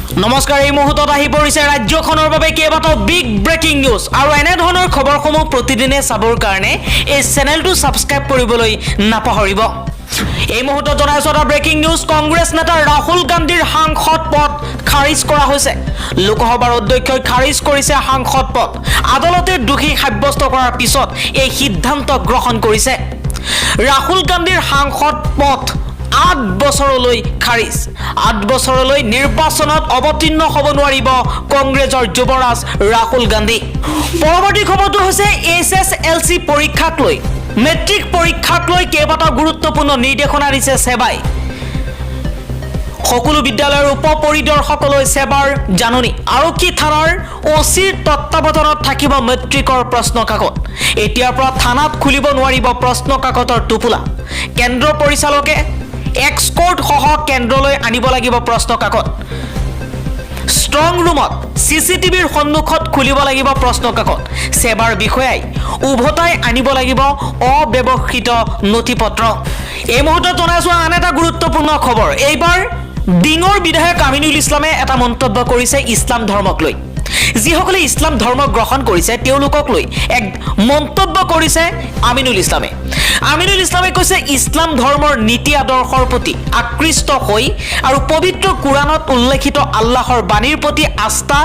নমস্কাৰ, এই মুহূৰ্তত আহি পৰিছে ৰাজ্যখনৰ বাবে কেইবাটাও বিগ ব্ৰেকিং নিউজ আৰু এনে ধৰণৰ খবৰসমূহ প্ৰতিদিনে চাবৰ কাৰণে এই চেনেলটো সাবস্ক্ৰাইব কৰিবলৈ নাপাহৰিব। এই মুহূৰ্তত জনাইছো এটা ব্ৰেকিং নিউজ। কংগ্ৰেছ নেতা ৰাহুল গান্ধীৰ সাংসদ পদ খাৰিজ কৰা হৈছে। লোকসভাৰ অধ্যক্ষই খাৰিজ কৰিছে সাংসদ পদ। আদালতে দোষী সাব্যস্ত কৰাৰ পিছত এই সিদ্ধান্ত গ্ৰহণ কৰিছে। ৰাহুল গান্ধীৰ সাংসদ পদ 8 বছৰলৈ খাৰিজ। 8 বছৰলৈ নিৰ্বাচনত অৱতীৰ্ণ হ'ব নোৱাৰিব কংগ্ৰেছৰ যুৱৰাজ ৰাহুল গান্ধী। পৰৱৰ্তী খবৰটো হৈছে SSLC পৰীক্ষাক লৈ মেট্ৰিক পৰীক্ষাক লৈ কেইবাটাও গুৰুত্বপূৰ্ণ নিৰ্দেশনা দিছে সেৱাই। সকলো বিদ্যালয়ৰ উপ পৰিদৰ্শকলৈ সেৱাৰ জাননী। আৰক্ষী থানাৰ OCৰ তত্ত্বাৱধানত থাকিব মেট্ৰিকৰ প্ৰশ্ন কাকত। এতিয়াৰ পৰা থানাত খুলিব নোৱাৰিব প্ৰশ্ন কাকতৰ টোপোলা। কেন্দ্ৰ পৰিচালকে এক্সকৰ্ট সহ কেন্দ্ৰলৈ আনিব লাগিব প্ৰশ্ন কাকত। ষ্ট্ৰং ৰুমত CCTVৰ সন্মুখত খুলিব লাগিব প্ৰশ্ন কাকত। সেৱাৰ বিষয়াই উভতাই আনিব লাগিব অব্যৱহৃত নথিপত্ৰ। এই মুহূৰ্তত জনাইছো আন এটা গুৰুত্বপূৰ্ণ খবৰ। এইবাৰ ডিঙৰ বিধায়ক আমিনুল ইছলামে এটা মন্তব্য কৰিছে ইছলাম ধৰ্মক লৈ। যিসকলে ইছলাম ধৰ্ম গ্ৰহণ কৰিছে তেওঁলোকক লৈ এক মন্তব্য কৰিছে আমিনুল ইছলামে। আমিনুল ইছলামে কৈছে ইছলাম ধৰ্মৰ নীতি আদৰ্শৰ প্ৰতি আকৃষ্ট হৈ আৰু পবিত্ৰ কোৰাণত উল্লেখিত আল্লাহৰ বাণীৰ প্ৰতি আস্থা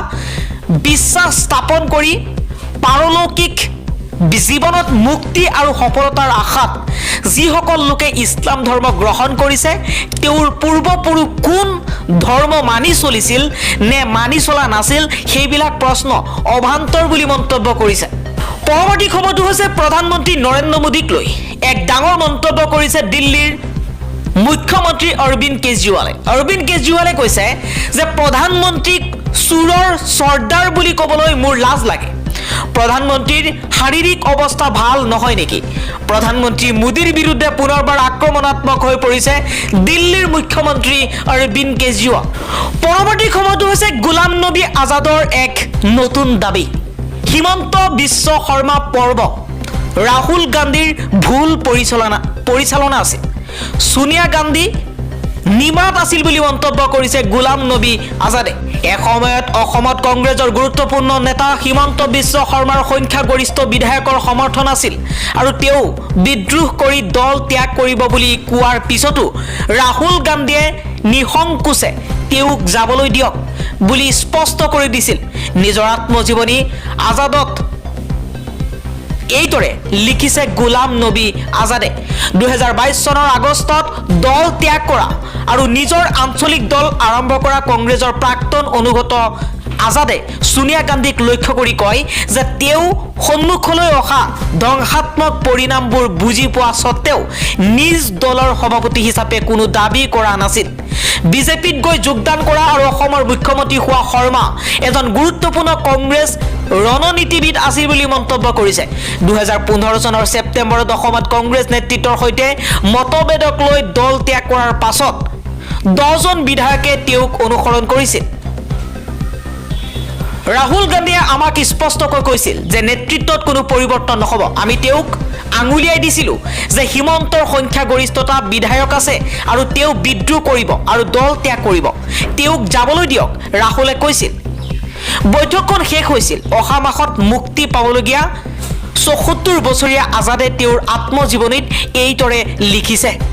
বিশ্বাস স্থাপন কৰি পাৰলৌকিক জীৱনত মুক্তি আৰু সফলতাৰ আশাত যিসকল লোকে ইছলাম ধৰ্ম গ্ৰহণ কৰিছে তেওঁৰ পূৰ্বপুৰুষ কোন ধৰ্ম মানি চলিছিল নে মানি চলা নাছিল সেইবিলাক প্ৰশ্ন অভান্তৰ বুলি মন্তব্য কৰিছে। পৰৱৰ্তী খবৰটো হৈছে প্ৰধানমন্ত্ৰী নৰেন্দ্ৰ মোদীক লৈ এক ডাঙৰ মন্তব্য কৰিছে দিল্লীৰ মুখ্যমন্ত্ৰী অৰবিন্দ কেজৰিৱালে। অৰবিন্দ কেজৰিৱালে কৈছে যে প্ৰধানমন্ত্ৰীক চোৰৰ চৰ্দাৰ বুলি ক'বলৈ মোৰ লাজ লাগে। প্ৰধানমন্ত্ৰীৰ শাৰীৰিক অৱস্থা ভাল নহয় নেকি? প্ৰধানমন্ত্ৰী মোদীৰ বিৰুদ্ধে পুনৰবাৰ আক্ৰমণাত্মক হৈ পৰিছে দিল্লীৰ মুখ্যমন্ত্ৰী অৰবিন্দ কেজৰিৱাল। পৰৱৰ্তী খবৰটো হৈছে গোলাম নবী আজাদৰ এক নতুন দাবী। হিমন্ত বিশ্ব শৰ্মা পৰ্ব ৰাহুল গান্ধীৰ ভুল পৰিচালনা আছিল। সোনিয়া গান্ধী নিমাত আছিল বুলি মন্তব্য কৰিছে গোলাম নবী আজাদে। এসময়ত অসমত কংগ্ৰেছৰ গুৰুত্বপূৰ্ণ নেতা হিমন্ত বিশ্ব শৰ্মাৰ সংখ্যাগৰিষ্ঠ বিধায়কৰ সমৰ্থন আছিল আৰু তেওঁ বিদ্ৰোহ কৰি দল ত্যাগ কৰিব বুলি কোৱাৰ পিছতো ৰাহুল গান্ধীয়ে নিসংকোচে তেওঁক যাবলৈ দিয়ক বুলি স্পষ্ট কৰি দিছিল। নিজৰ আত্মজীৱনী আজাদত এইদৰে লিখিছে গোলাম নবী আজাদে। 2022 চনৰ আগষ্টত দল ত্যাগ কৰা আৰু নিজৰ আঞ্চলিক দল আৰম্ভ কৰা কংগ্ৰেছৰ প্ৰাক্তন অনুগত আজাদে সোনিয়া গান্ধীক লক্ষ্য কৰি কয় যে তেওঁ সন্মুখলৈ অহা ধ্বংসাত্মক পৰিণামবোৰ বুজি পোৱা স্বত্তেও নিজ দলৰ সভাপতি হিচাপে কোনো দাবী কৰা নাছিল। বিজেপিত গৈ যোগদান কৰা আৰু অসমৰ মুখ্যমন্ত্ৰী হোৱা শৰ্মা এজন গুৰুত্বপূৰ্ণ কংগ্ৰেছ ৰণনীতিবিদ আছিল বুলি মন্তব্য কৰিছে। 2015 চনৰ ছেপ্টেম্বৰত অসমত কংগ্ৰেছ নেতৃত্বৰ সৈতে মতভেদক লৈ দল ত্যাগ কৰাৰ পাছত 10জন বিধায়কে তেওঁক অনুসৰণ কৰিছিল। ৰাহুল গান্ধীয়ে আমাক স্পষ্টকৈ কৈছিল যে নেতৃত্বত কোনো পৰিৱৰ্তন নহ'ব। আমি তেওঁক আঙুলিয়াই দিছিলোঁ যে হিমন্তৰ সংখ্যাগৰিষ্ঠতা বিধায়ক আছে আৰু তেওঁ বিদ্ৰোহ কৰিব আৰু দল ত্যাগ কৰিব। তেওঁক যাবলৈ দিয়ক, ৰাহুলে কৈছিল। বৈঠকখন শেষ হৈছিল। অহা মাহত মুক্তি পাবলগীয়া 74 বছৰীয়া আজাদে তেওঁৰ আত্মজীৱনীত এইদৰে লিখিছে।